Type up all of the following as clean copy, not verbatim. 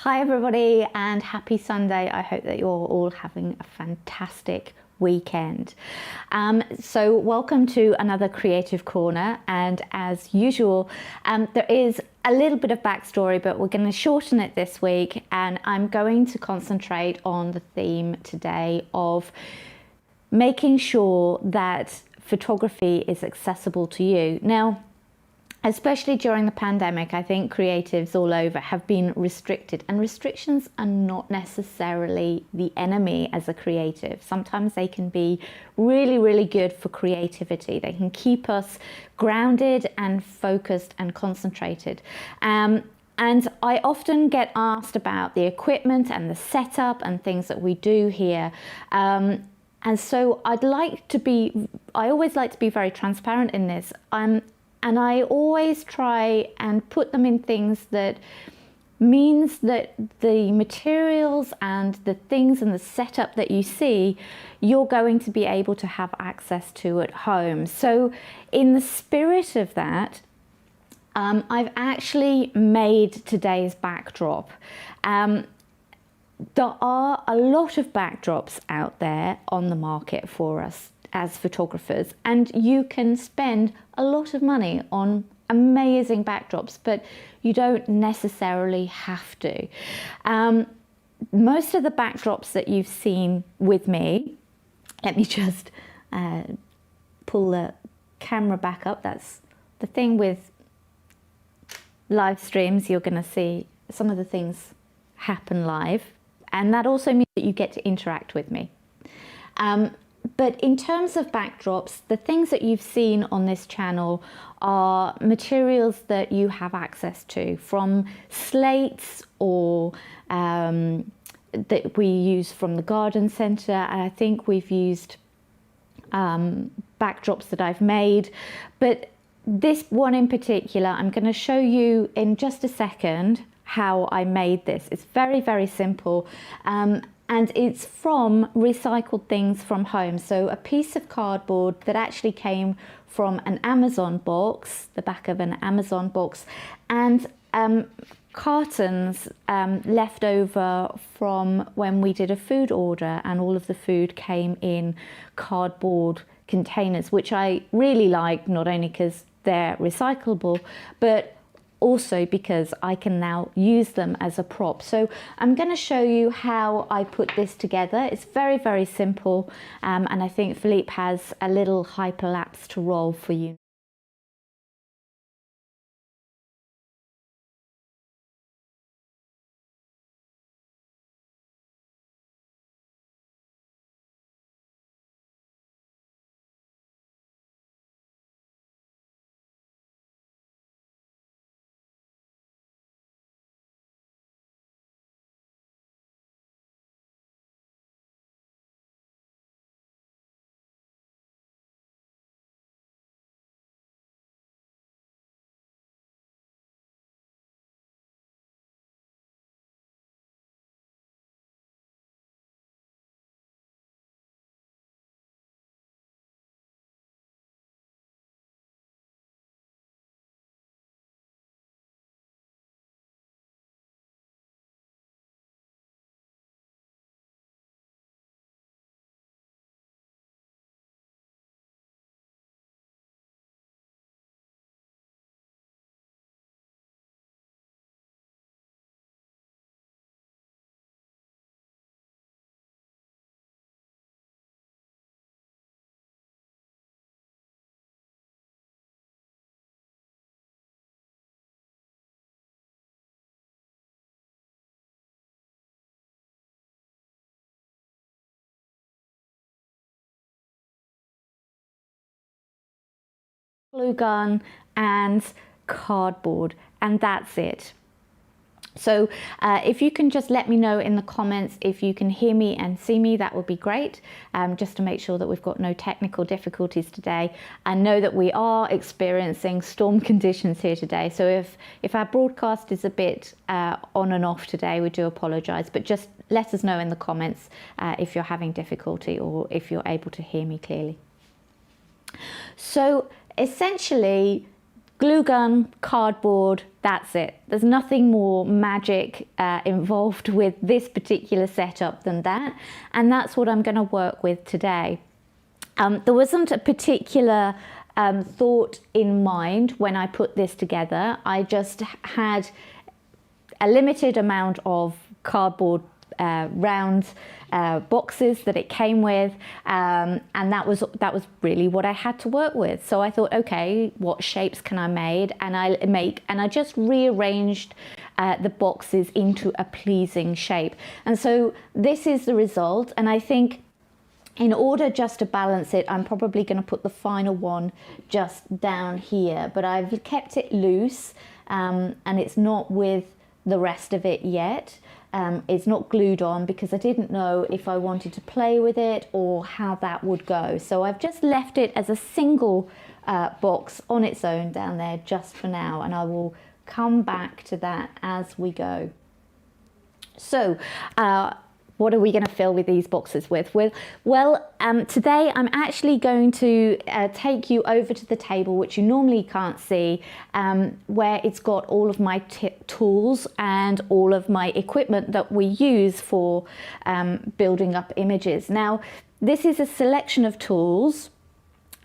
Hi everybody and happy Sunday. I hope that you're all having a fantastic weekend. So welcome to another Creative Corner, and as usual there is a little bit of backstory, but we're going to shorten it this week, and I'm going to concentrate on the theme today of making sure that photography is accessible to you. Now, especially during the pandemic, I think creatives all over have been restricted, and restrictions are not necessarily the enemy as a creative. Sometimes they can be really, really good for creativity. They can keep us grounded and focused and concentrated. And I often get asked about the equipment and the setup and things that we do here. And so I always like to be very transparent in this. And I always try and put them in things that means that the materials and the things and the setup that you see, you're going to be able to have access to at home. So in the spirit of that, I've actually made today's backdrop. There are a lot of backdrops out there on the market for us as photographers, and you can spend a lot of money on amazing backdrops, but you don't necessarily have to. Most of the backdrops that you've seen with me, let me just pull the camera back up. That's the thing with live streams, you're going to see some of the things happen live, and that also means that you get to interact with me. But in terms of backdrops, the things that you've seen on this channel are materials that you have access to, from slates or that we use from the garden centre. And I think we've used backdrops that I've made. But this one in particular, I'm going to show you in just a second how I made this. It's very, very simple. And it's from recycled things from home. So a piece of cardboard that actually came from an Amazon box, the back of an Amazon box, and cartons left over from when we did a food order, and all of the food came in cardboard containers, which I really like, not only because they're recyclable, but also because I can now use them as a prop. So I'm going to show you how I put this together. It's very, very simple, and I think Philippe has a little hyperlapse to roll for you. Glue gun and cardboard, and that's it. So if you can just let me know in the comments if you can hear me and see me, that would be great, just to make sure that we've got no technical difficulties today. I know that we are experiencing storm conditions here today, so if our broadcast is a bit on and off today, we do apologise, but just let us know in the comments if you're having difficulty or if you're able to hear me clearly. So essentially, glue gun, cardboard, that's it. There's nothing more magic involved with this particular setup than that. And that's what I'm going to work with today. There wasn't a particular thought in mind when I put this together. I just had a limited amount of cardboard round boxes that it came with, and that was really what I had to work with. So I thought, okay, what shapes can I make? And I just rearranged the boxes into a pleasing shape. And so this is the result. And I think in order just to balance it, I'm probably going to put the final one just down here, but I've kept it loose, and it's not with the rest of it yet. It's not glued on because I didn't know if I wanted to play with it or how that would go. So I've just left it as a single box on its own down there just for now, and I will come back to that as we go. So what are we going to fill with these boxes with? Well, today I'm actually going to take you over to the table, which you normally can't see, where it's got all of my tools and all of my equipment that we use for building up images. Now, this is a selection of tools,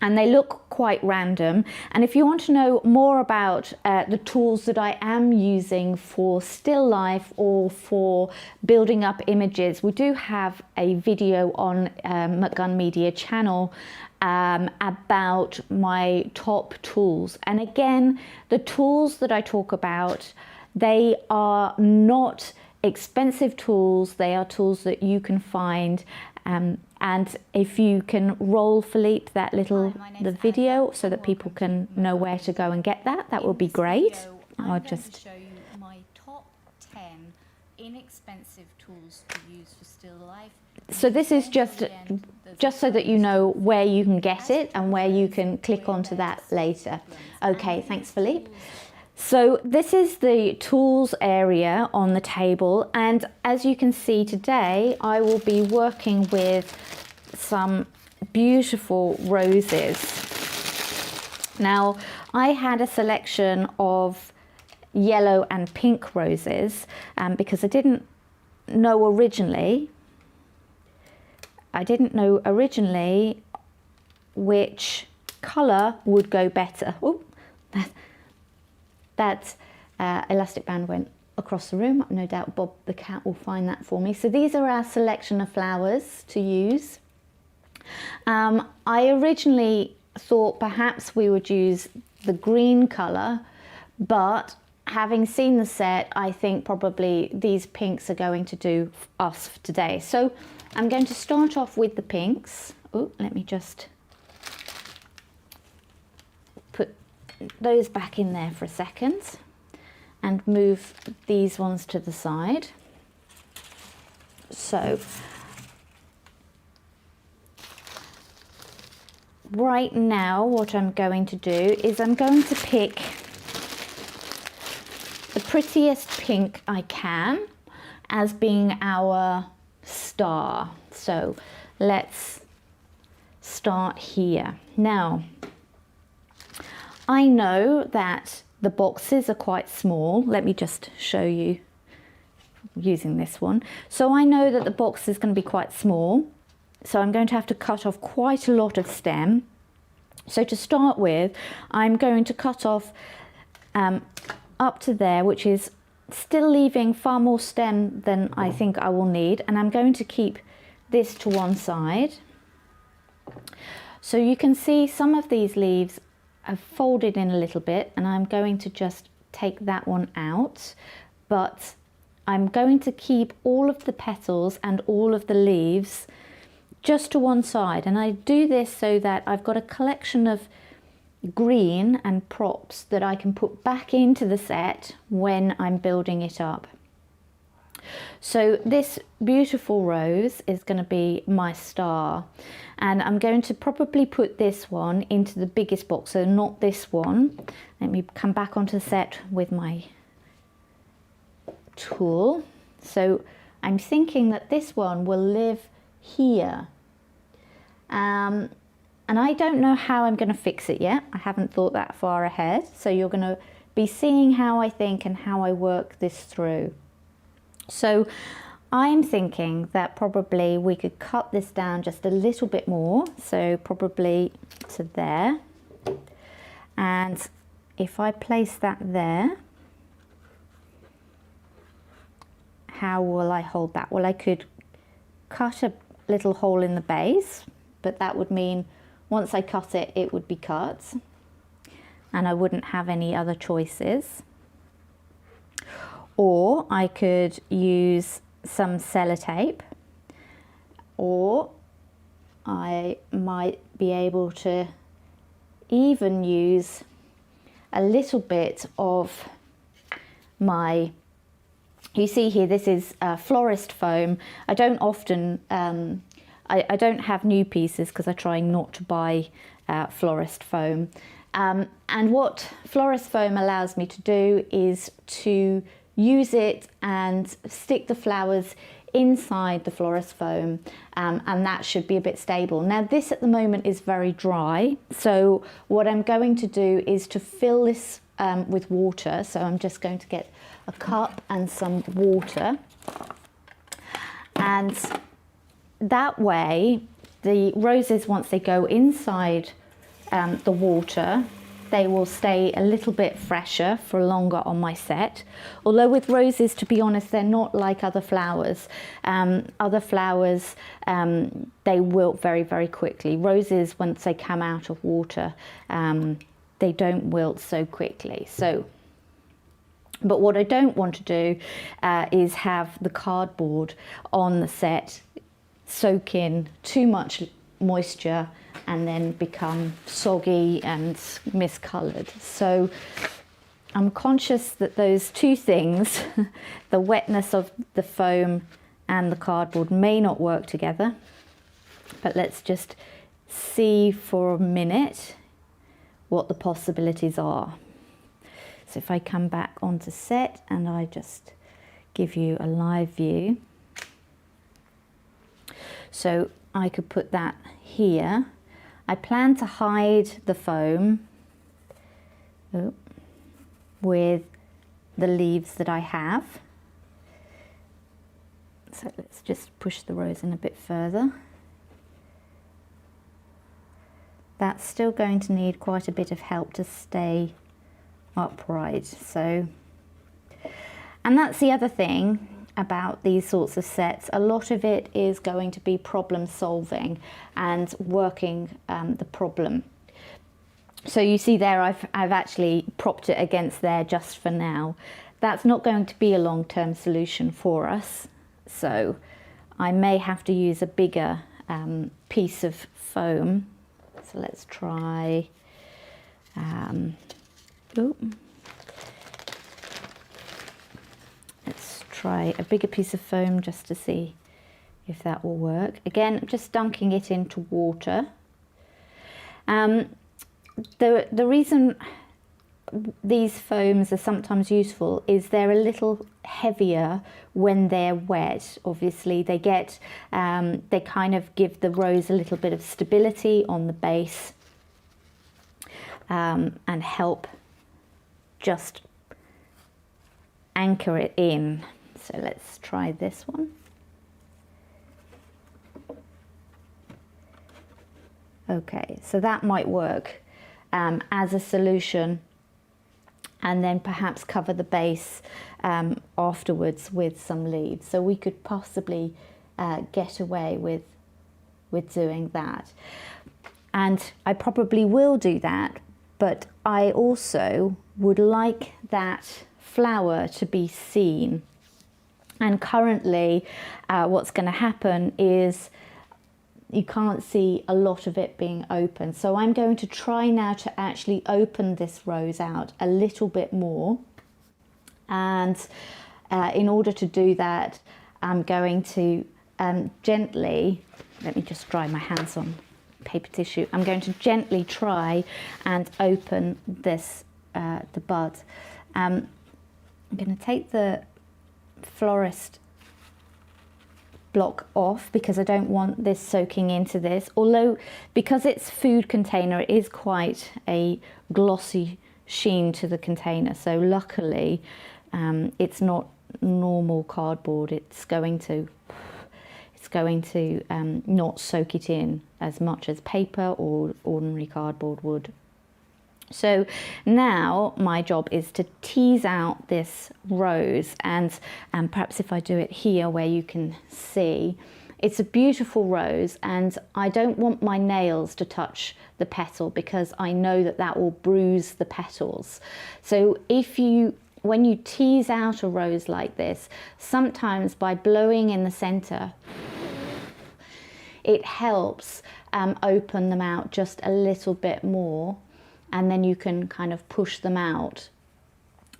and they look quite random. And if you want to know more about the tools that I am using for still life or for building up images, we do have a video on McGunn Media channel about my top tools. And again, the tools that I talk about, they are not expensive tools. They are tools that you can find. And if you can roll, Philippe, that little the video so that people can know where to go and get that, that would be great. I'll just show you my top 10 inexpensive tools to use for still life. So this is just so that you know where you can get it and where you can click onto that later. Okay, thanks, Philippe. So this is the tools area on the table, and as you can see today, I will be working with some beautiful roses. Now, I had a selection of yellow and pink roses because I didn't know originally which colour would go better. Oh, that elastic band went across the room. No doubt Bob the cat will find that for me. So these are our selection of flowers to use. I originally thought perhaps we would use the green colour, but having seen the set, I think probably these pinks are going to do us today. So I'm going to start off with the pinks. Oh, let me just put those back in there for a second and move these ones to the side. So right now what I'm going to do is I'm going to pick the prettiest pink I can as being our star. So let's start here. Now, I know that the boxes are quite small. Let me just show you using this one. So I know that the box is going to be quite small. So I'm going to have to cut off quite a lot of stem. So to start with, I'm going to cut off up to there, which is still leaving far more stem than I think I will need. And I'm going to keep this to one side. So you can see some of these leaves have folded in a little bit, and I'm going to just take that one out, but I'm going to keep all of the petals and all of the leaves just to one side. And I do this so that I've got a collection of green and props that I can put back into the set when I'm building it up. So this beautiful rose is going to be my star, and I'm going to probably put this one into the biggest box, so not this one. Let me come back onto the set with my tool. So I'm thinking that this one will live here, and And I don't know how I'm going to fix it yet. I haven't thought that far ahead. So you're going to be seeing how I think and how I work this through. So I'm thinking that probably we could cut this down just a little bit more. So probably to there. And if I place that there, how will I hold that? Well, I could cut a little hole in the base, but that would mean once I cut it, it would be cut and I wouldn't have any other choices. Or I could use some sellotape, or I might be able to even use a little bit of my, you see here, this is florist foam. I don't often, I don't have new pieces because I try not to buy florist foam. And what florist foam allows me to do is to use it and stick the flowers inside the florist foam, and that should be a bit stable. Now this at the moment is very dry, so what I'm going to do is to fill this with water. So I'm just going to get a cup and some water, and that way the roses, once they go inside the water, they will stay a little bit fresher for longer on my set. Although with roses, to be honest, they're not like other flowers. Other flowers, they wilt very, very quickly. Roses, once they come out of water, they don't wilt so quickly. But what I don't want to do is have the cardboard on the set soak in too much moisture and then become soggy and miscoloured. So I'm conscious that those two things, the wetness of the foam and the cardboard, may not work together. But let's just see for a minute what the possibilities are. So if I come back onto set and I just give you a live view. So I could put that here. I plan to hide the foam with the leaves that I have. So let's just push the rose in a bit further. That's still going to need quite a bit of help to stay upright. So, and that's the other thing about these sorts of sets. A lot of it is going to be problem solving and working the problem. So you see there, I've actually propped it against there just for now. That's not going to be a long-term solution for us. So I may have to use a bigger piece of foam. So let's try, let's try a bigger piece of foam just to see if that will work. Again, just dunking it into water. The reason these foams are sometimes useful is they're a little heavier when they're wet. Obviously they get, they kind of give the rose a little bit of stability on the base and help just anchor it in. So let's try this one. Okay, so that might work as a solution, and then perhaps cover the base afterwards with some leaves. So we could possibly get away with doing that. And I probably will do that, but I also would like that flower to be seen. And currently what's going to happen is you can't see a lot of it being open. So I'm going to try now to actually open this rose out a little bit more. And in order to do that, I'm going to gently, let me just dry my hands on paper tissue. I'm going to gently try and open this, the bud. I'm going to take the florist block off because I don't want this soaking into this. Although because it's food container, it is quite a glossy sheen to the container. So luckily it's not normal cardboard. It's going to not soak it in as much as paper or ordinary cardboard would. So now my job is to tease out this rose, and perhaps if I do it here where you can see, it's a beautiful rose, and I don't want my nails to touch the petal because I know that that will bruise the petals. So when you tease out a rose like this, sometimes by blowing in the center, it helps open them out just a little bit more, and then you can kind of push them out.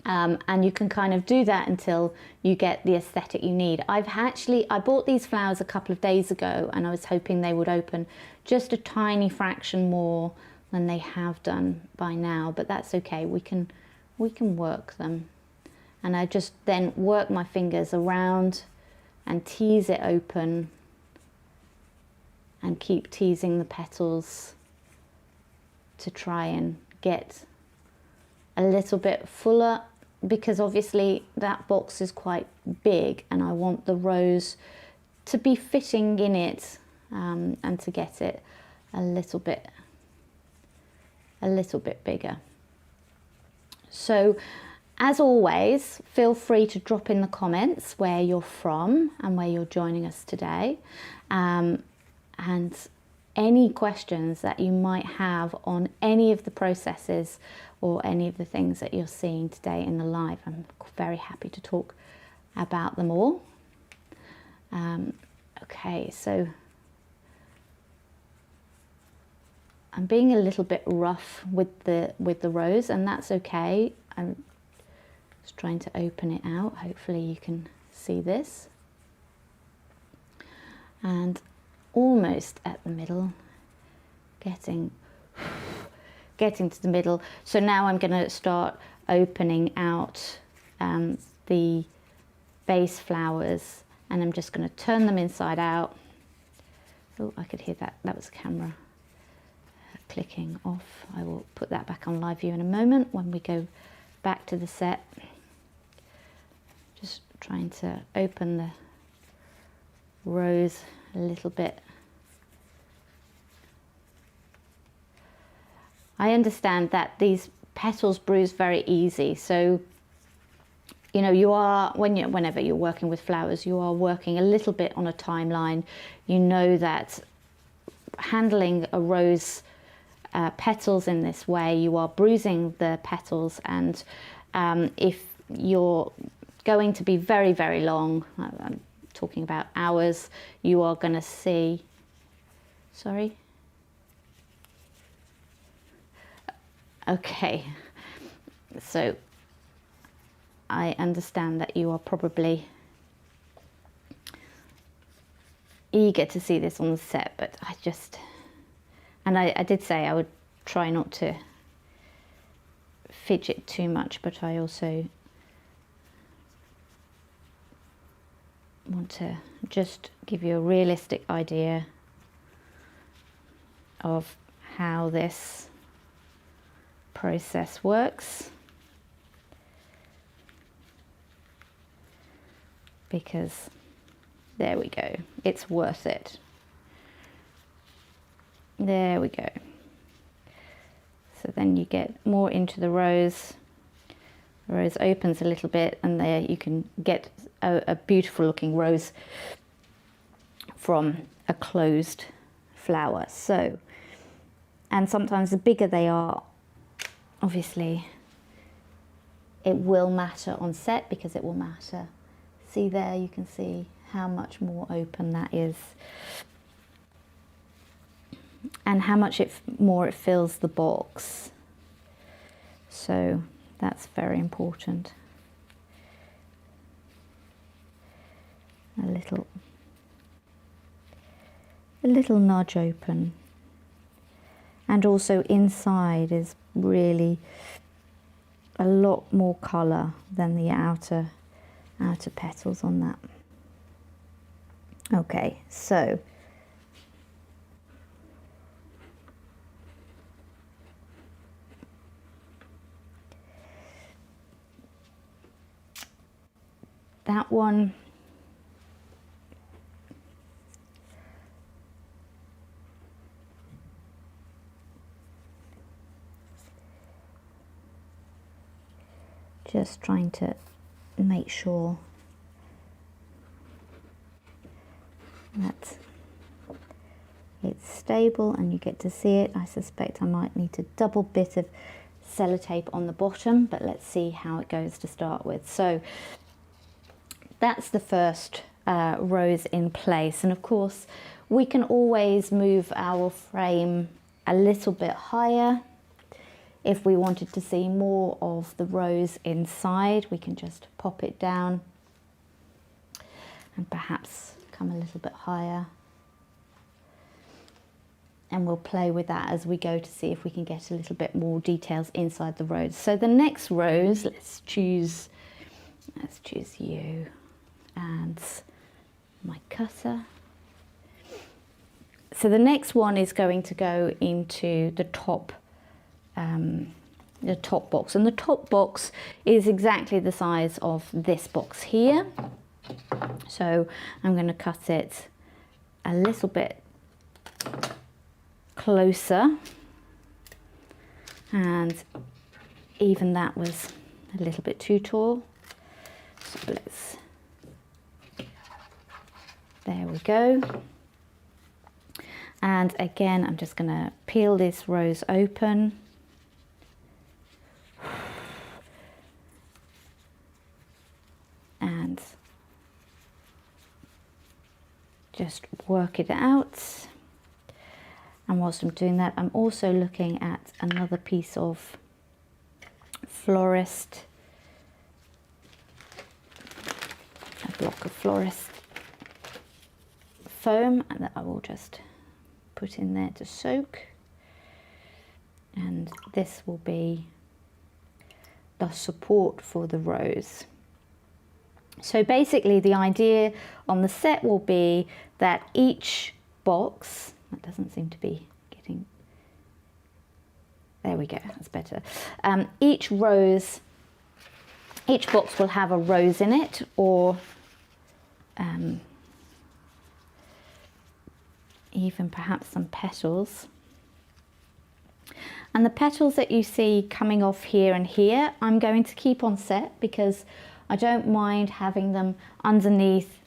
And you can kind of do that until you get the aesthetic you need. I bought these flowers a couple of days ago, and I was hoping they would open just a tiny fraction more than they have done by now, but that's okay, we can work them. And I just then work my fingers around and tease it open and keep teasing the petals to try and get a little bit fuller, because obviously that box is quite big and I want the rose to be fitting in it, and to get it a little bit bigger. So as always, feel free to drop in the comments where you're from and where you're joining us today, and any questions that you might have on any of the processes or any of the things that you're seeing today in the live. I'm very happy to talk about them all. Okay, so I'm being a little bit rough with the rose, and that's okay. I'm just trying to open it out. Hopefully you can see this. And almost at the middle, getting to the middle. So now I'm going to start opening out the base flowers, and I'm just going to turn them inside out. Oh, I could hear that. That was the camera clicking off. I will put that back on live view in a moment when we go back to the set. Just trying to open the rose a little bit. I understand that these petals bruise very easy, so you know, whenever you're working with flowers, you are working a little bit on a timeline. You know that handling a rose petals in this way, you are bruising the petals, and if you're going to be very, very long, I'm talking about hours, you are going to see, sorry? Okay, so I understand that you are probably eager to see this on the set, but I did say I would try not to fidget too much, but I also want to just give you a realistic idea of how this process works, because there we go, it's worth it. There we go. So then you get more into the rose. The rose opens a little bit, and there you can get a beautiful looking rose from a closed flower. So, and sometimes the bigger they are, obviously it will matter on set, because it will matter. See there, you can see how much more open that is, and how much more it fills the box. So that's very important. A little nudge open, and also inside is really a lot more colour than the outer petals on that. Okay, so that one, just trying to make sure that it's stable and you get to see it. I suspect I might need a double bit of sellotape on the bottom, but let's see how it goes to start with. So that's the first rose in place, and of course we can always move our frame a little bit higher. If we wanted to see more of the rose inside, we can just pop it down and perhaps come a little bit higher. And we'll play with that as we go to see if we can get a little bit more details inside the rose. So the next rose, let's choose you and my cutter. So the next one is going to go into the top box, and the top box is exactly the size of this box here. So I'm going to cut it a little bit closer, and even that was a little bit too tall, so let's, there we go. And again, I'm just going to peel this rose open. And just work it out. And whilst I'm doing that, I'm also looking at another piece of florist, a block of florist foam, and that I will just put in there to soak. And this will be the support for the rose. So basically the idea on the set will be that each box, that doesn't seem to be getting, there we go, that's better. Each box will have a rose in it, or even perhaps some petals. And the petals that you see coming off here and here, I'm going to keep on set because I don't mind having them underneath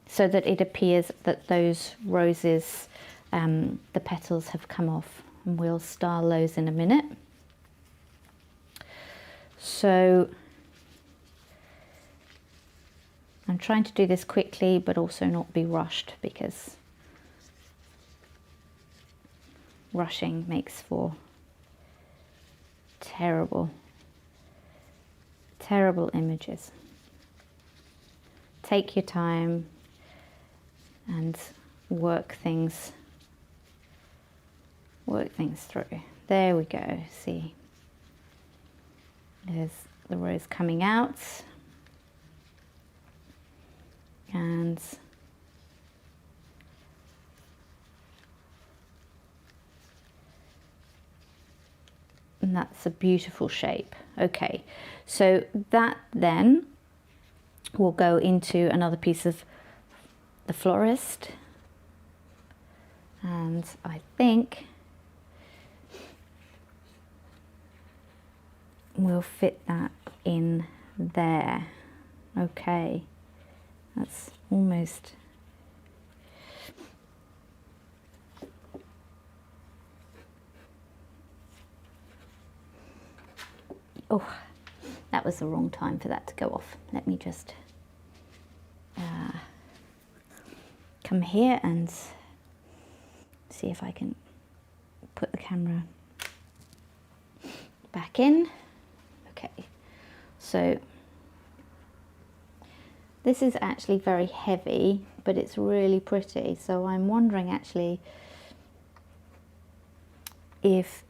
so that it appears that those roses, the petals have come off, and we'll style those in a minute. So I'm trying to do this quickly but also not be rushed, because rushing makes for terrible images. Take your time and work things through. There we go, see, there's the rose coming out, and that's a beautiful shape. Okay, so that then will go into another piece of the florist, and I think we'll fit that in there. Okay, that's almost, oh, that was the wrong time for that to go off. Let me just come here and see if I can put the camera back in. Okay, so this is actually very heavy, but it's really pretty. So I'm wondering actually if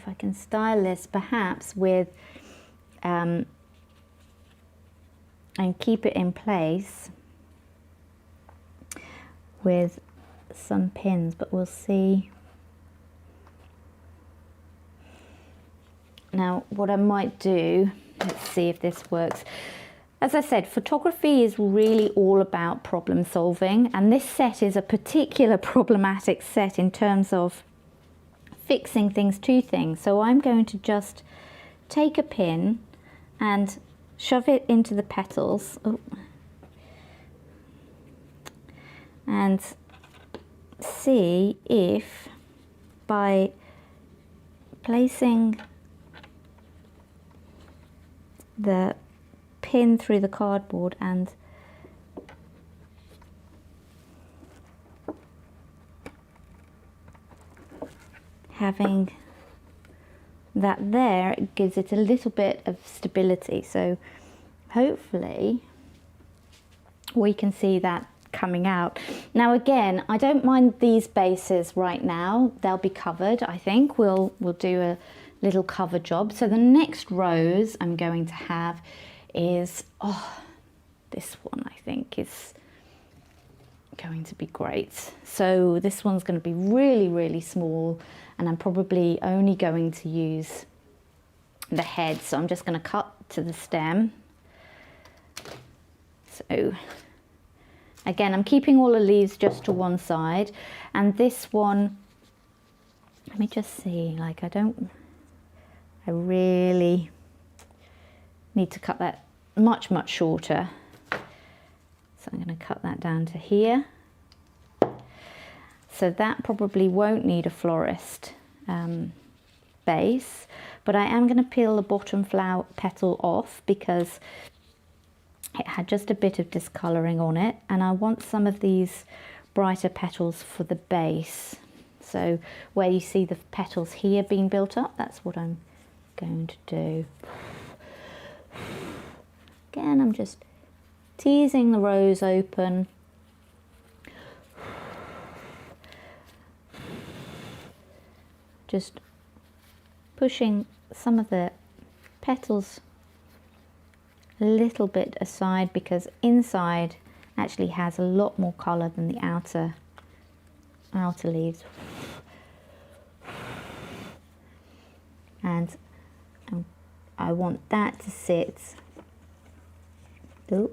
I can style this perhaps with and keep it in place with some pins, but we'll see. Now what I might do, let's see if this works. As I said, photography is really all about problem solving, and this set is a particular problematic set in terms of fixing things to things. So I'm going to just take a pin and shove it into the petals. Oh. And see if by placing the pin through the cardboard and having that there, it gives it a little bit of stability. So hopefully we can see that coming out. Now again, I don't mind these bases right now. They'll be covered, I think. We'll do a little cover job. So the next rose I'm going to have is, oh, this one I think is going to be great. So this one's going to be really, really small, and I'm probably only going to use the head. So I'm just going to cut to the stem. So again, I'm keeping all the leaves just to one side, and this one, let me just see, like I really need to cut that much shorter. So I'm going to cut that down to here. So that probably won't need a florist base, but I am going to peel the bottom flower petal off because it had just a bit of discolouring on it, and I want some of these brighter petals for the base. So where you see the petals here being built up, that's what I'm going to do. Again, I'm just teasing the rose open. Just pushing some of the petals a little bit aside, because inside actually has a lot more colour than the outer leaves. And I want that to sit, I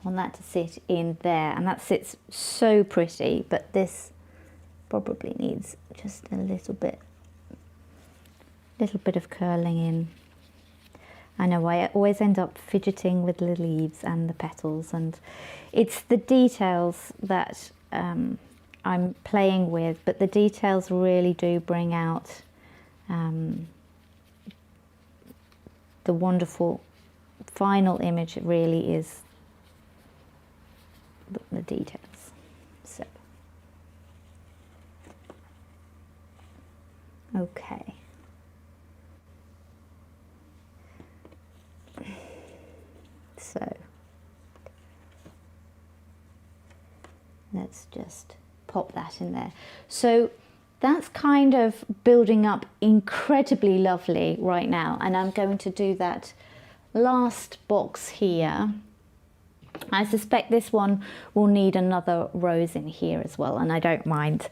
want that to sit in there, and that sits so pretty, but this probably needs just a little bit of curling in. I know I always end up fidgeting with the leaves and the petals, and it's the details that I'm playing with, but the details really do bring out the wonderful final image. It really is the details. So, okay. So let's just pop that in there. So that's kind of building up incredibly lovely right now, and I'm going to do that last box here. I suspect this one will need another rose in here as well, and I don't mind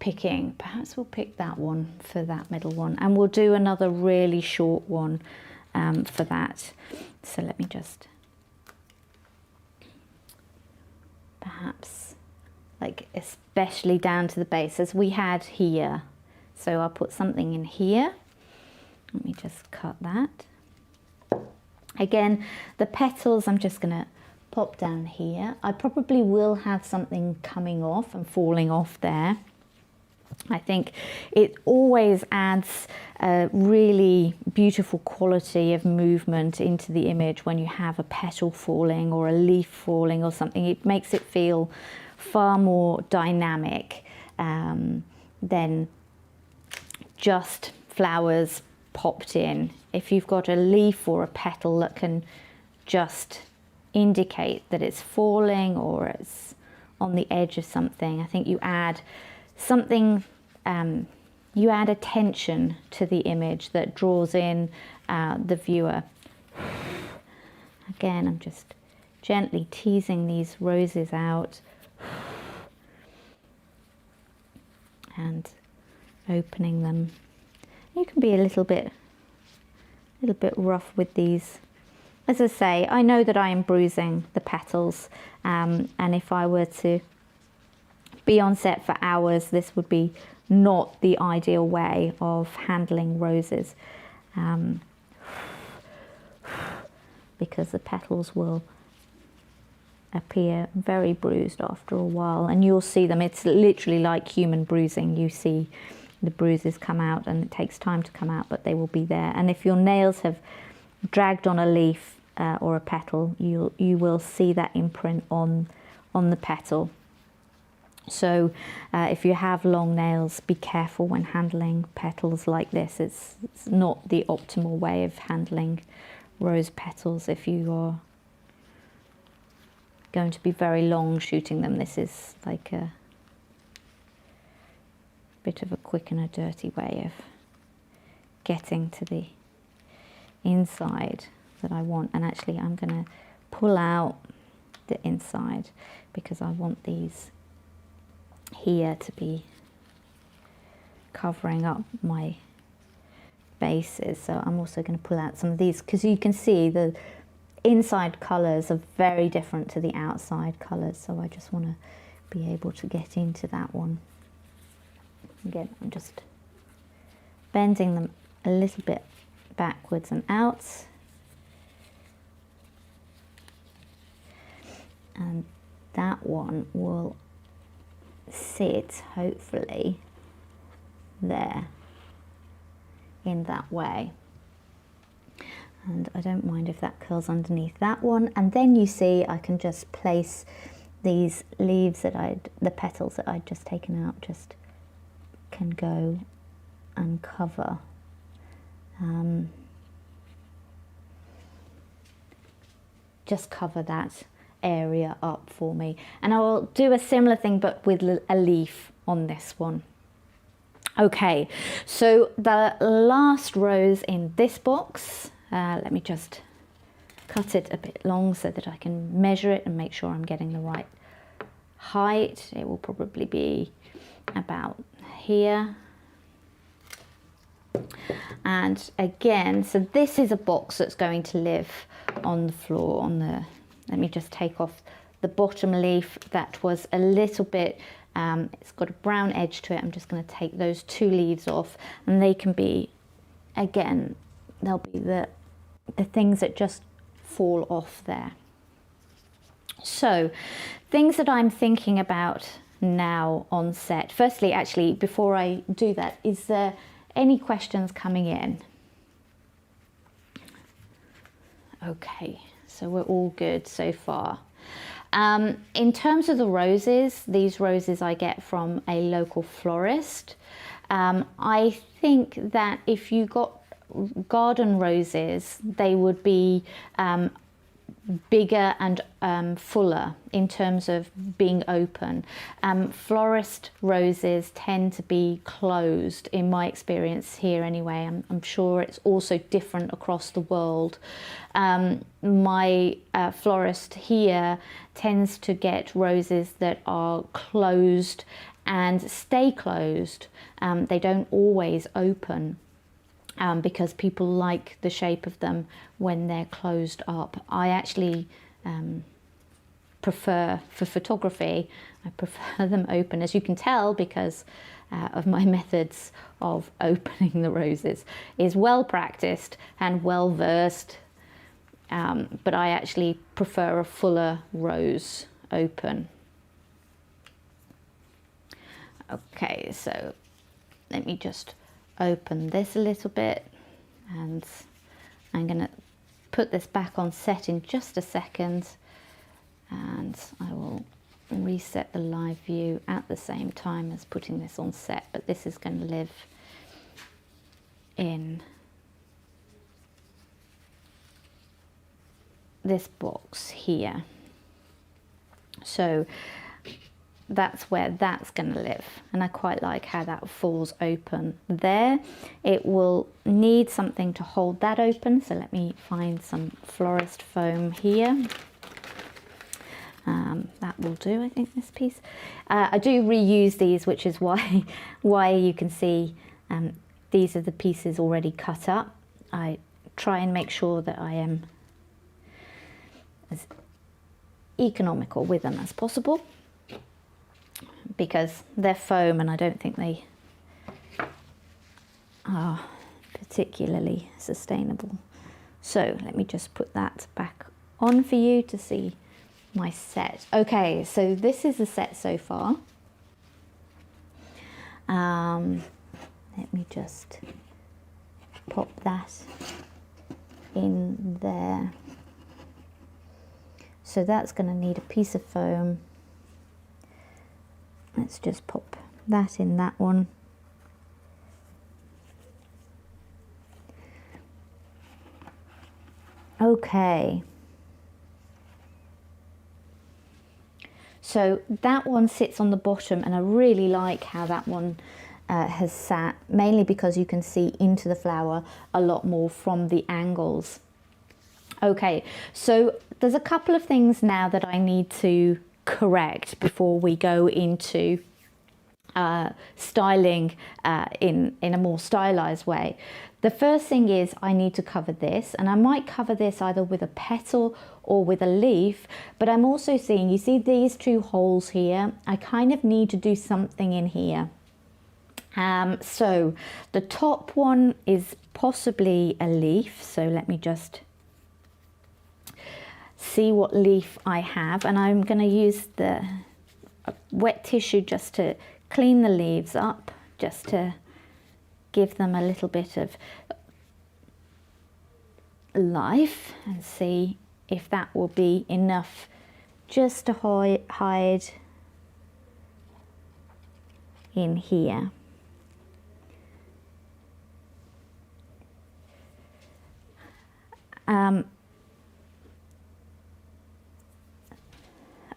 picking, perhaps we'll pick that one for that middle one, and we'll do another really short one for that. So let me just perhaps, like, especially down to the base as we had here. So I'll put something in here. Let me just cut that. Again, the petals I'm just going to pop down here. I probably will have something coming off and falling off there. I think it always adds a really beautiful quality of movement into the image when you have a petal falling or a leaf falling or something. It makes it feel far more dynamic than just flowers popped in. If you've got a leaf or a petal that can just indicate that it's falling or it's on the edge of something, I think you add something you add attention to the image that draws in the viewer. Again, I'm just gently teasing these roses out and opening them. You can be a little bit rough with these. As I say, I know that I am bruising the petals, and if I were to be on set for hours, this would be not the ideal way of handling roses, because the petals will appear very bruised after a while, and you'll see them. It's literally like human bruising. You see the bruises come out, and it takes time to come out, but they will be there. And if your nails have dragged on a leaf or a petal, you will see that imprint on the petal. So if you have long nails, be careful when handling petals like this. It's not the optimal way of handling rose petals. If you are going to be very long shooting them, this is like a bit of a quick and a dirty way of getting to the inside that I want. And actually I'm going to pull out the inside because I want these here to be covering up my bases. So I'm also going to pull out some of these, because you can see the inside colours are very different to the outside colours, so I just want to be able to get into that one. Again, I'm just bending them a little bit backwards and out, and that one will sit hopefully there in that way. And I don't mind if that curls underneath that one. And then you see I can just place these leaves that the petals that I'd just taken out, just can go and cover just cover that area up for me. And I will do a similar thing but with a leaf on this one. Okay, so the last rose in this box, let me just cut it a bit long so that I can measure it and make sure I'm getting the right height. It will probably be about here. And again, so this is a box that's going to live on the floor, let me just take off the bottom leaf that was a little bit, it's got a brown edge to it. I'm just going to take those two leaves off, and they can be, again, they'll be the things that just fall off there. So things that I'm thinking about now on set. Firstly, actually, before I do that, is there any questions coming in? Okay, so we're all good so far. In terms of the roses, these roses I get from a local florist. I think that if you got garden roses, they would be bigger and fuller in terms of being open. Florist roses tend to be closed, in my experience here anyway. I'm sure it's also different across the world. My florist here tends to get roses that are closed and stay closed. They don't always open. Because people like the shape of them when they're closed up. I actually prefer, for photography, I prefer them open, as you can tell, because of my methods of opening the roses is well practiced and well versed, but I actually prefer a fuller rose open. Okay, so let me just open this a little bit, and I'm going to put this back on set in just a second, and I will reset the live view at the same time as putting this on set, but this is going to live in this box here. So that's where that's going to live, and I quite like how that falls open there. It will need something to hold that open, so let me find some florist foam here. That will do, I think, this piece. I do reuse these, which is why you can see these are the pieces already cut up. I try and make sure that I am as economical with them as possible, because they're foam and I don't think they are particularly sustainable. So let me just put that back on for you to see my set. Okay, so this is the set so far. Let me just pop that in there. So that's going to need a piece of foam. Let's just pop that in that one. Okay. So that one sits on the bottom, and I really like how that one has sat, mainly because you can see into the flower a lot more from the angles. Okay, so there's a couple of things now that I need to correct before we go into styling in a more stylized way. The first thing is I need to cover this, and I might cover this either with a petal or with a leaf, but I'm also seeing, you see these two holes here? I kind of need to do something in here. So the top one is possibly a leaf, so let me just see what leaf I have, and I'm going to use the wet tissue just to clean the leaves up, just to give them a little bit of life, and see if that will be enough just to hide in here.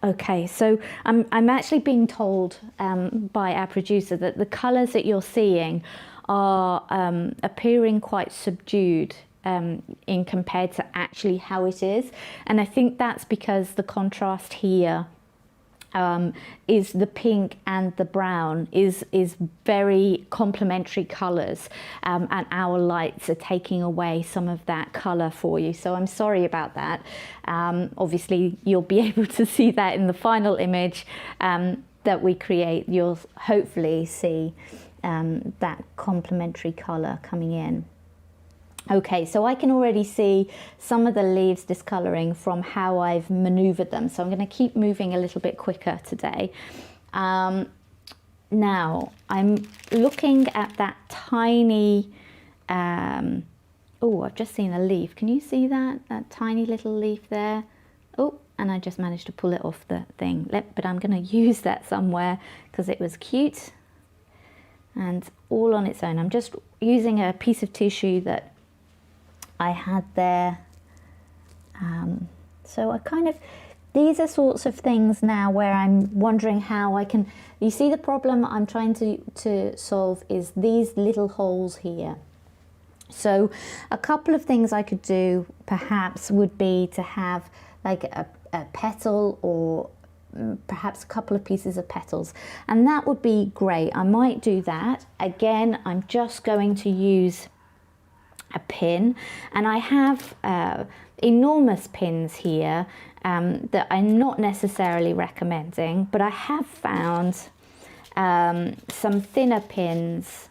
Okay, so I'm actually being told by our producer that the colours that you're seeing are appearing quite subdued in compared to actually how it is, and I think that's because the contrast here is the pink and the brown is very complementary colours, and our lights are taking away some of that colour for you, so I'm sorry about that. Obviously you'll be able to see that in the final image that we create. You'll hopefully see that complementary colour coming in. Okay, so I can already see some of the leaves discolouring from how I've manoeuvred them. So I'm going to keep moving a little bit quicker today. Now, I'm looking at that tiny, oh, I've just seen a leaf. Can you see that? That tiny little leaf there? Oh, and I just managed to pull it off the thing. But I'm going to use that somewhere because it was cute and all on its own. I'm just using a piece of tissue that I had there. So I kind of, these are sorts of things now where I'm wondering how I can, you see the problem I'm trying to solve is these little holes here. So a couple of things I could do perhaps would be to have like a petal, or perhaps a couple of pieces of petals, and that would be great. I might do that. Again, I'm just going to use a pin, and I have enormous pins here that I'm not necessarily recommending, but I have found some thinner pins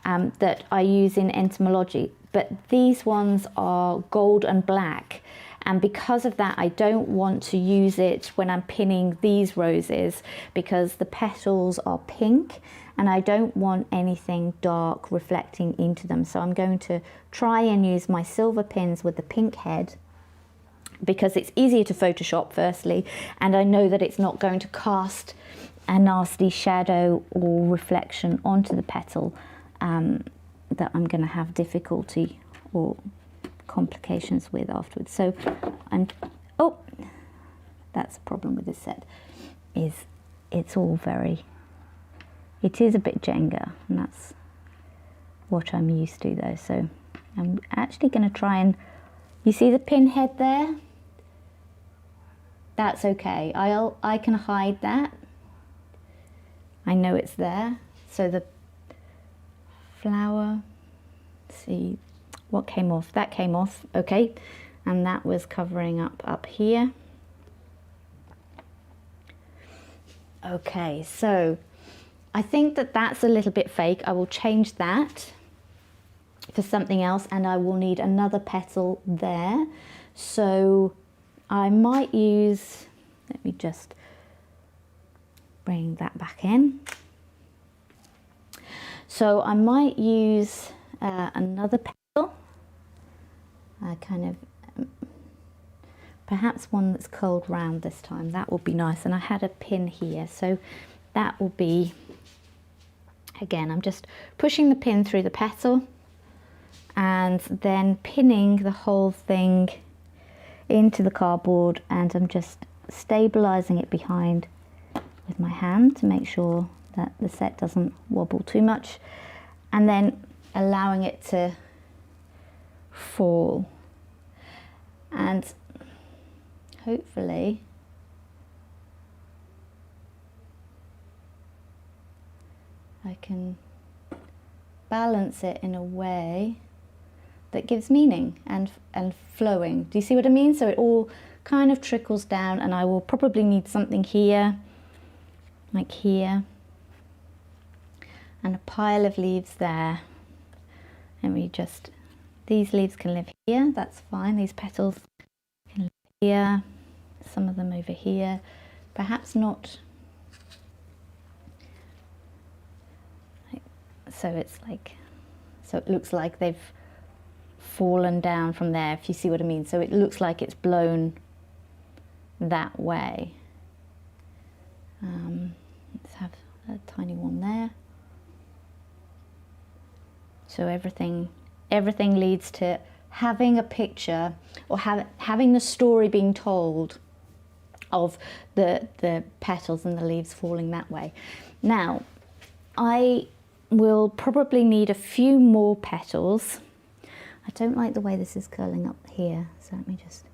that I use in entomology, but these ones are gold and black, and because of that I don't want to use it when I'm pinning these roses because the petals are pink and I don't want anything dark reflecting into them. So I'm going to try and use my silver pins with the pink head because it's easier to Photoshop firstly, and I know that it's not going to cast a nasty shadow or reflection onto the petal that I'm going to have difficulty or complications with afterwards. So I'm, oh, that's a problem with this set, is it's all very, it is a bit Jenga, and that's what I'm used to though. So I'm actually going to try and, you see the pin head there? That's okay. I can hide that. I know it's there. So the flower, let's see what came off. That came off, okay. And that was covering up here. Okay, so I think that that's a little bit fake. I will change that for something else, and I will need another petal there. So I might use, let me just bring that back in. So I might use another petal, kind of, perhaps one that's curled round this time. That would be nice. And I had a pin here, so that will be, again, I'm just pushing the pin through the petal and then pinning the whole thing into the cardboard, and I'm just stabilizing it behind with my hand to make sure that the set doesn't wobble too much, and then allowing it to fall. And hopefully I can balance it in a way that gives meaning and flowing. Do you see what I mean? So it all kind of trickles down, and I will probably need something here, like here, and a pile of leaves there. And we just, these leaves can live here, that's fine. These petals can live here, some of them over here, perhaps not. So it's like, so it looks like they've fallen down from there, if you see what I mean. So it looks like it's blown that way. Let's have a tiny one there. So everything leads to having a picture, or having the story being told of the petals and the leaves falling that way. Now, I will probably need a few more petals. I don't like the way this is curling up here, so let me just,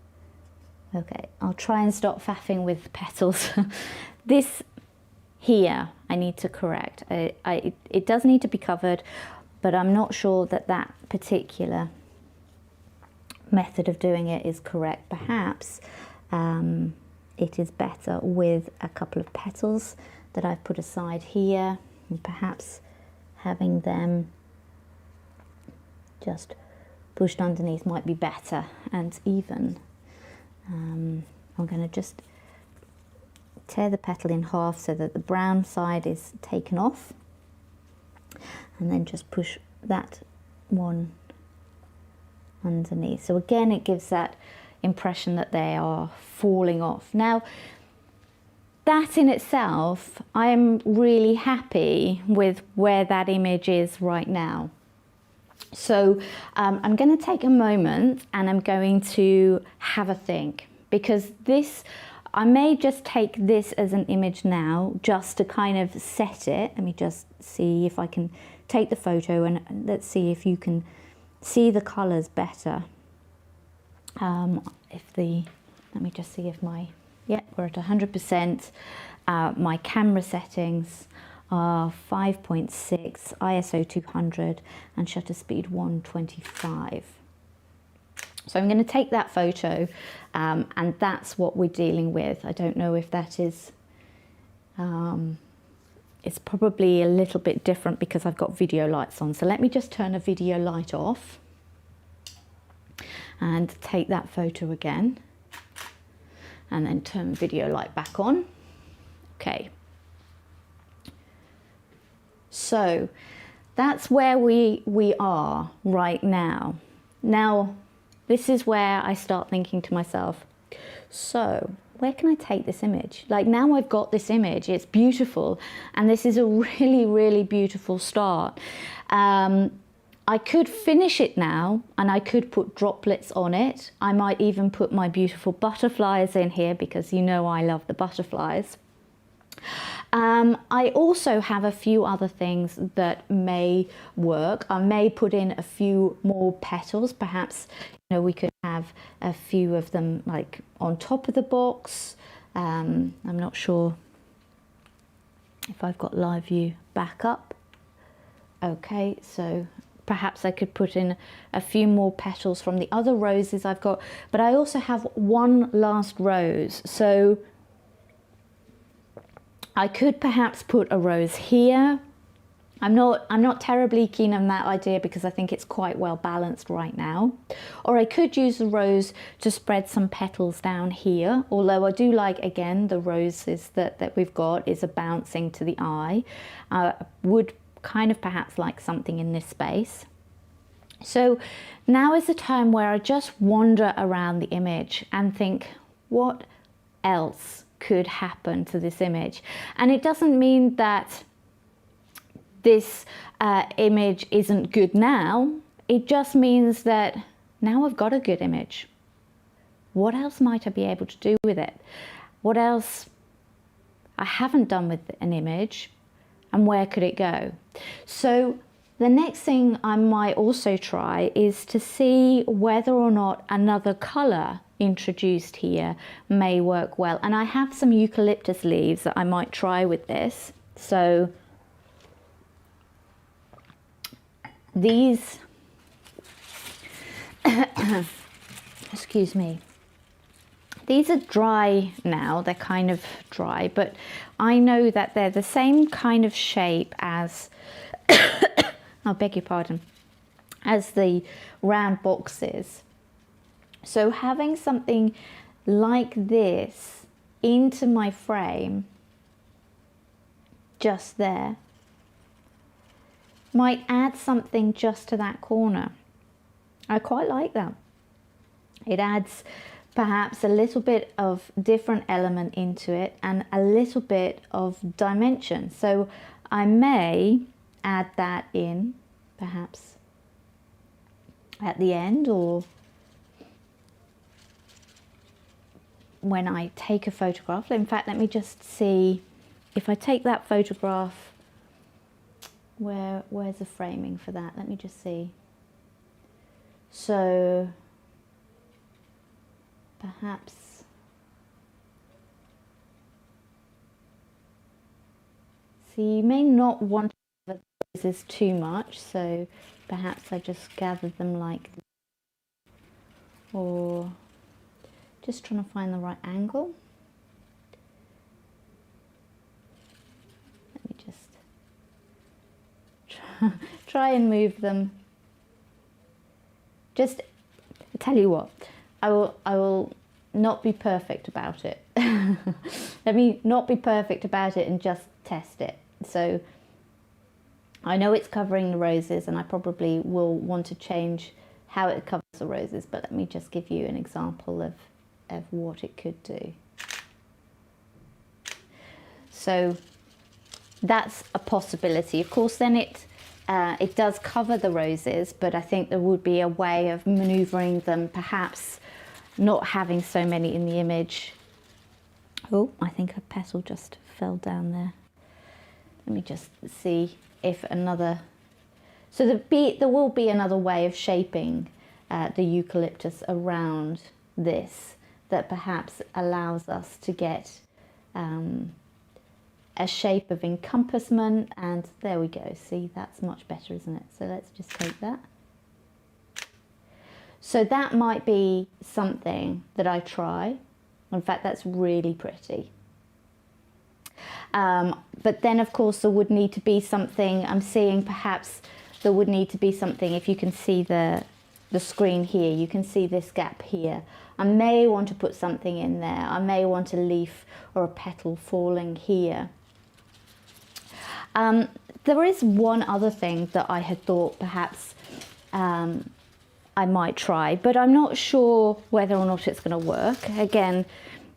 okay, I'll try and stop faffing with petals. This here I need to correct. It does need to be covered, but I'm not sure that that particular method of doing it is correct. Perhaps it is better with a couple of petals that I've put aside here, and perhaps having them just pushed underneath might be better and even. I'm going to just tear the petal in half so that the brown side is taken off, and then just push that one underneath. So again, it gives that impression that they are falling off. Now, that in itself, I'm really happy with where that image is right now. So I'm going to take a moment and I'm going to have a think, because this, I may just take this as an image now just to kind of set it. Let me just see if I can take the photo, and let's see if you can see the colours better. Let me just see if we're at 100%. My camera settings are 5.6, ISO 200, and shutter speed 125. So I'm going to take that photo, and that's what we're dealing with. I don't know if that is, it's probably a little bit different because I've got video lights on. So let me just turn a video light off and take that photo again, and then turn the video light back on. Okay. So that's where we are right now. Now, this is where I start thinking to myself, so where can I take this image? Like, now I've got this image, it's beautiful, and this is a really, really beautiful start. I could finish it now, and I could put droplets on it. I might even put my beautiful butterflies in here, because you know I love the butterflies. I also have a few other things that may work. I may put in a few more petals. Perhaps, you know, we could have a few of them like on top of the box. I'm not sure if I've got live view back up. Okay, so perhaps I could put in a few more petals from the other roses I've got, but I also have one last rose. So I could perhaps put a rose here. I'm not terribly keen on that idea because I think it's quite well balanced right now. Or I could use the rose to spread some petals down here, although I do like, again, the roses that we've got is a bouncing to the eye. Would kind of perhaps like something in this space. So now is the time where I just wander around the image and think, what else could happen to this image? And it doesn't mean that this image isn't good now. It just means that now I've got a good image. What else might I be able to do with it? What else I haven't done with an image, and where could it go? So the next thing I might also try is to see whether or not another colour introduced here may work well. And I have some eucalyptus leaves that I might try with this. So these, excuse me, these are dry now, they're kind of dry, but I know that they're the same kind of shape as, I beg your pardon, as the round boxes. So having something like this into my frame, just there, might add something just to that corner. I quite like that. It adds perhaps a little bit of different element into it and a little bit of dimension. So I may add that in perhaps at the end, or when I take a photograph. In fact, let me just see if I take that photograph, where's the framing for that? Let me just see. So perhaps see, you may not want to cover this too much, so perhaps I just gather them like this, or just trying to find the right angle. Let me just try and move them. Just tell you what, I will not be perfect about it. Let me not be perfect about it and just test it. So I know it's covering the roses, and I probably will want to change how it covers the roses, but let me just give you an example of what it could do. So that's a possibility. Of course, then it does cover the roses, but I think there would be a way of maneuvering them, perhaps not having so many in the image. Oh, I think a petal just fell down there. Let me just see if another, so there will be another way of shaping the eucalyptus around this that perhaps allows us to get a shape of encompassment, and there we go. See, that's much better, isn't it? So let's just take that. So that might be something that I try. In fact, that's really pretty. But then, of course, there would need to be something. I'm seeing perhaps there would need to be something. If you can see the screen here, you can see this gap here. I may want to put something in there. I may want a leaf or a petal falling here. There is one other thing that I had thought perhaps I might try, but I'm not sure whether or not it's going to work. Again,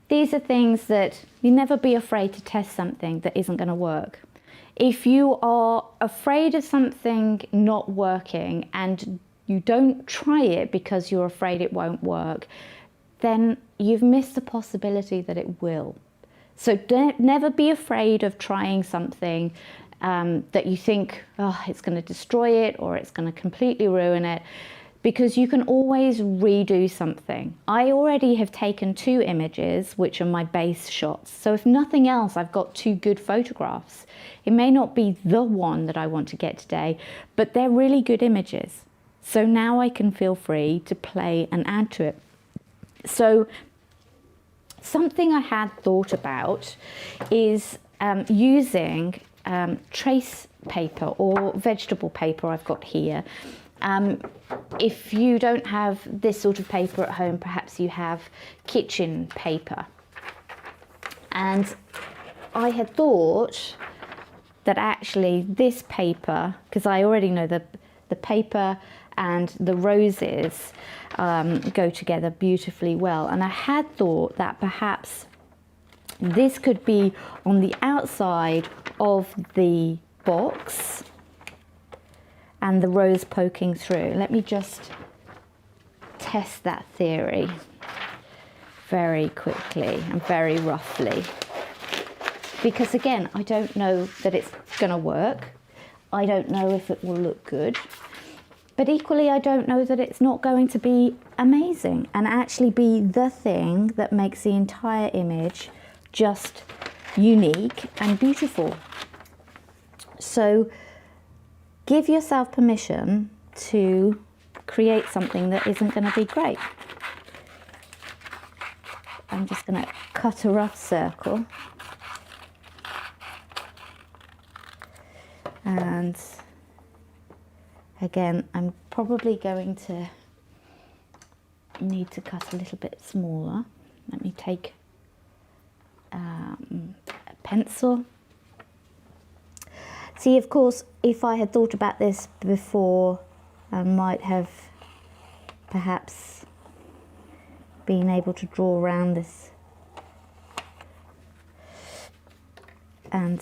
these are things that you never be afraid to test something that isn't going to work. If you are afraid of something not working and you don't try it because you're afraid it won't work, then you've missed the possibility that it will. So never be afraid of trying something that you think, oh, it's going to destroy it or it's going to completely ruin it, because you can always redo something. I already have taken 2 images, which are my base shots. So if nothing else, I've got 2 good photographs. It may not be the one that I want to get today, but they're really good images. So now I can feel free to play and add to it. So something I had thought about is using trace paper or vegetable paper I've got here. If you don't have this sort of paper at home, perhaps you have kitchen paper. And I had thought that actually this paper, because I already know the paper and the roses go together beautifully well, and I had thought that perhaps this could be on the outside of the box and the rose poking through. Let me just test that theory very quickly and very roughly. Because again, I don't know that it's gonna work. I don't know if it will look good. But equally, I don't know that it's not going to be amazing and actually be the thing that makes the entire image just unique and beautiful. So give yourself permission to create something that isn't going to be great. I'm just going to cut a rough circle. And again, I'm probably going to need to cut a little bit smaller. Let me take a pencil. See, of course, if I had thought about this before, I might have perhaps been able to draw around this and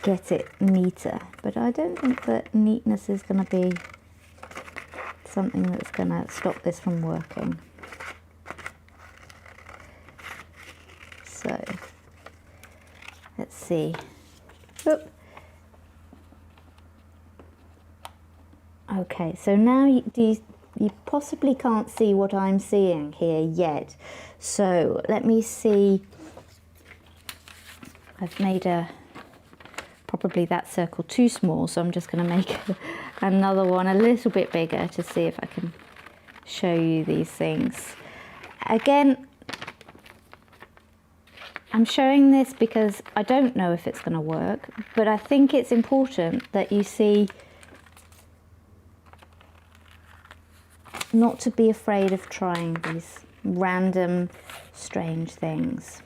get it neater. But I don't think that neatness is going to be something that's going to stop this from working. So let's see. Oop. Okay, so now you possibly can't see what I'm seeing here yet. So let me see. I've made probably that circle too small, so I'm just going to make another one a little bit bigger to see if I can show you these things. Again, I'm showing this because I don't know if it's going to work, but I think it's important that you see not to be afraid of trying these random, strange things.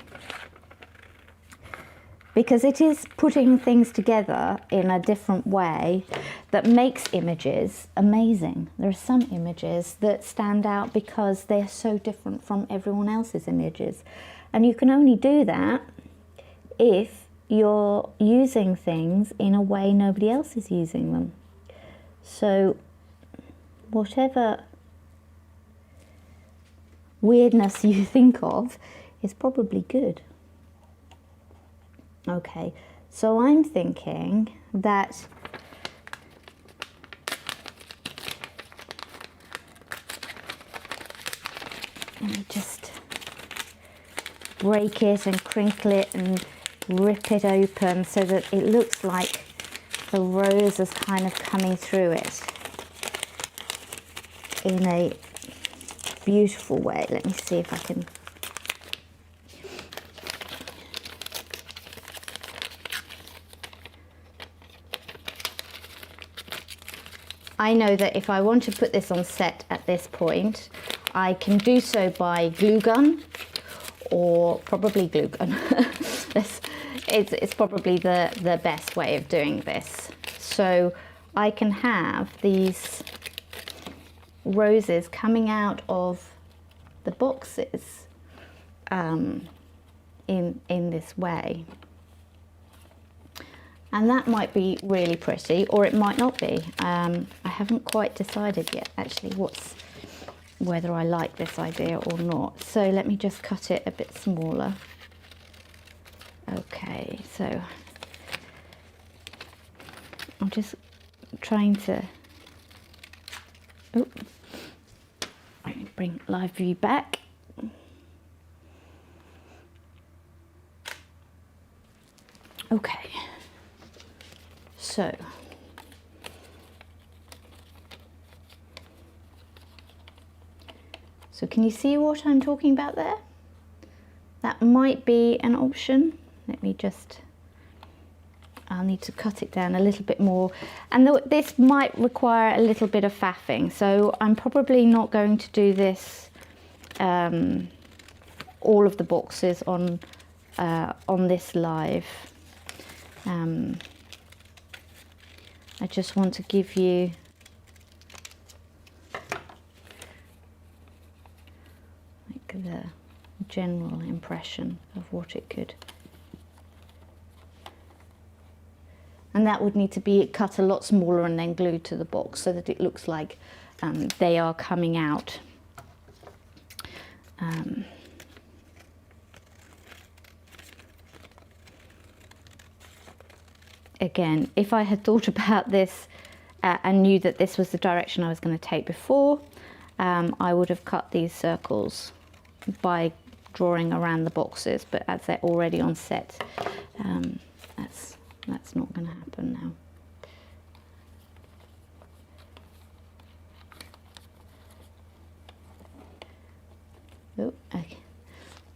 Because it is putting things together in a different way that makes images amazing. There are some images that stand out because they're so different from everyone else's images. And you can only do that if you're using things in a way nobody else is using them. So whatever weirdness you think of is probably good. Okay, so I'm thinking that let me just break it and crinkle it and rip it open so that it looks like the rose is kind of coming through it in a beautiful way. Let me see if I can. I know that if I want to put this on set at this point, I can do so by glue gun, or probably glue gun. It's probably the best way of doing this. So I can have these roses coming out of the boxes in this way. And that might be really pretty, or it might not be. I haven't quite decided yet, actually, what's whether I like this idea or not. So let me just cut it a bit smaller. Okay, so I'm just trying to, oh, let me bring live view back. Okay, so can you see what I'm talking about there? That might be an option. Let me just, I'll need to cut it down a little bit more. And this might require a little bit of faffing. So I'm probably not going to do this, all of the boxes on this live. I just want to give you like the general impression of what it could. And that would need to be cut a lot smaller and then glued to the box so that it looks like they are coming out. Again, if I had thought about this and knew that this was the direction I was going to take before, I would have cut these circles by drawing around the boxes, but as they're already on set, that's not going to happen now. Oh, okay.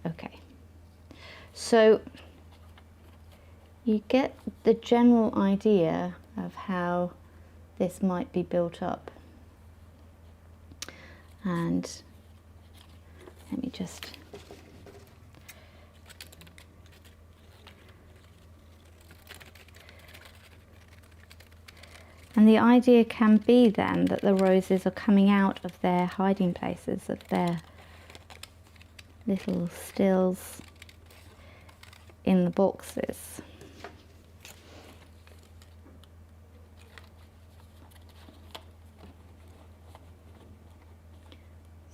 Okay. So you get the general idea of how this might be built up. And let me just and the idea can be then that the roses are coming out of their hiding places, of their little stills in the boxes.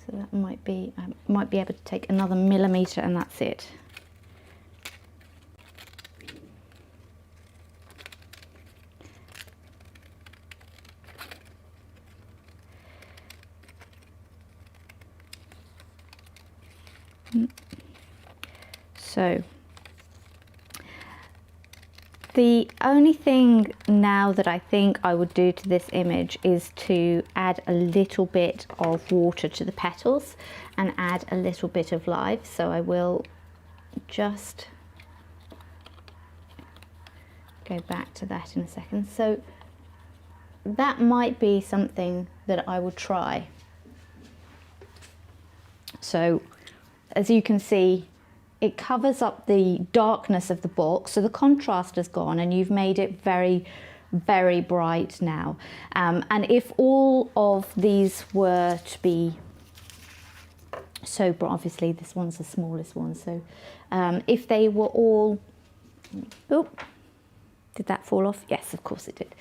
So that might be, I might be able to take another millimetre and that's it. So the only thing now that I think I would do to this image is to add a little bit of water to the petals and add a little bit of live. So I will just go back to that in a second. So that might be something that I would try. So as you can see, it covers up the darkness of the box, so the contrast is gone and you've made it very, very bright now. And if all of these were to be so bright, obviously this one's the smallest one, so if they were all, oop, did that fall off? Yes, of course it did.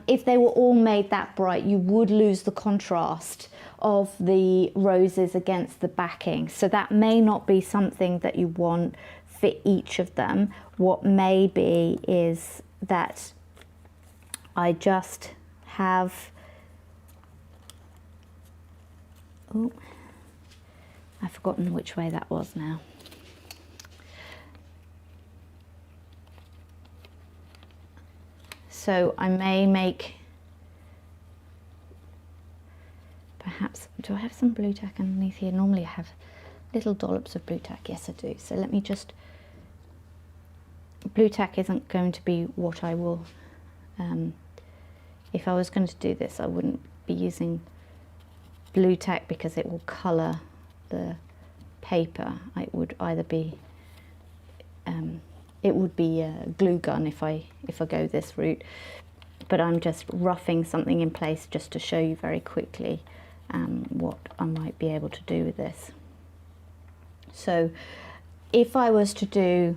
If they were all made that bright, you would lose the contrast of the roses against the backing. So that may not be something that you want for each of them. What may be is that I just have, oh, I've forgotten which way that was now. So I may make, perhaps, do I have some blue tack underneath here? Normally I have little dollops of blue tack. Yes, I do. So let me just, blue tack isn't going to be what I will, if I was going to do this, I wouldn't be using blue tack because it will colour the paper. It would either be, it would be a glue gun if I go this route, but I'm just roughing something in place just to show you very quickly what I might be able to do with this. So if I was to do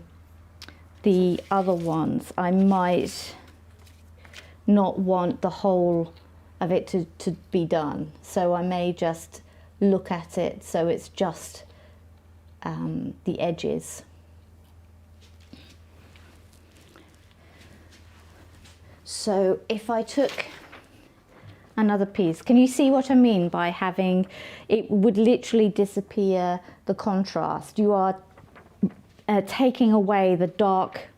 the other ones, I might not want the whole of it to be done, so I may just look at it so it's just the edges. So if I took another piece, can you see what I mean by having, it would literally disappear the contrast. You are taking away the darkness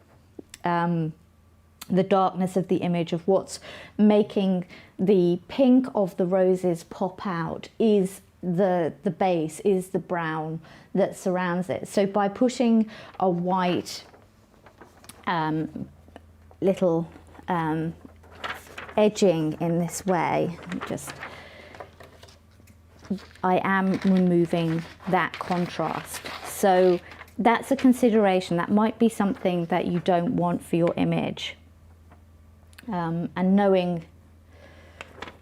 of the image, of what's making the pink of the roses pop out is the base, is the brown that surrounds it. So by putting a white little edging in this way, I am removing that contrast. So that's a consideration. That might be something that you don't want for your image. And knowing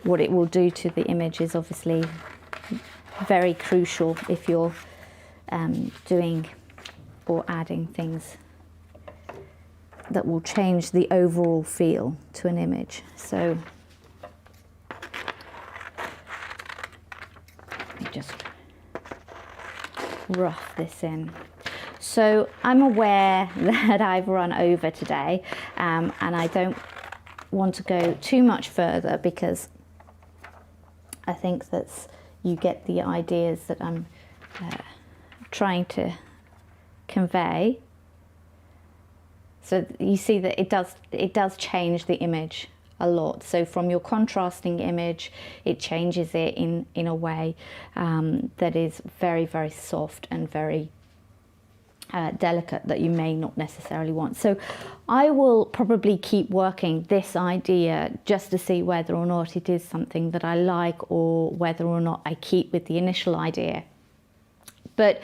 what it will do to the image is obviously very crucial if you're doing or adding things that will change the overall feel to an image. So let me just rough this in. So I'm aware that I've run over today, and I don't want to go too much further because I think that you get the ideas that I'm trying to convey. So you see that it does change the image a lot. So from your contrasting image, it changes it in a way that is very, very soft and very delicate, that you may not necessarily want. So I will probably keep working this idea just to see whether or not it is something that I like, or whether or not I keep with the initial idea. But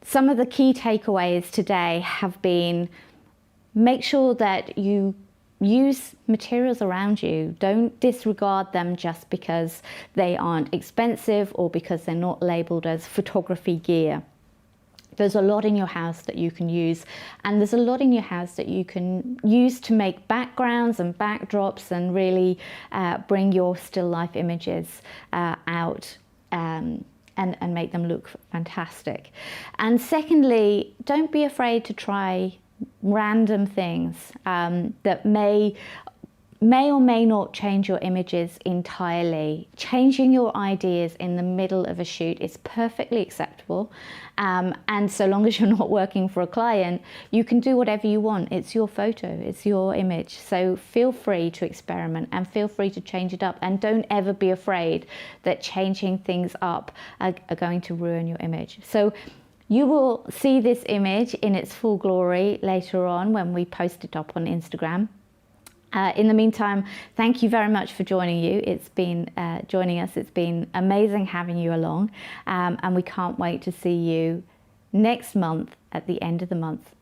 some of the key takeaways today have been, make sure that you use materials around you. Don't disregard them just because they aren't expensive or because they're not labeled as photography gear. There's a lot in your house that you can use, and there's a lot in your house that you can use to make backgrounds and backdrops and really bring your still life images out and make them look fantastic. And secondly, don't be afraid to try random things that may or may not change your images entirely. Changing your ideas in the middle of a shoot is perfectly acceptable, and so long as you're not working for a client, you can do whatever you want. It's your photo, it's your image, so feel free to experiment and feel free to change it up, and don't ever be afraid that changing things up are going to ruin your image. So you will see this image in its full glory later on when we post it up on Instagram. In the meantime, thank you very much for joining us. It's been amazing having you along, and we can't wait to see you next month at the end of the month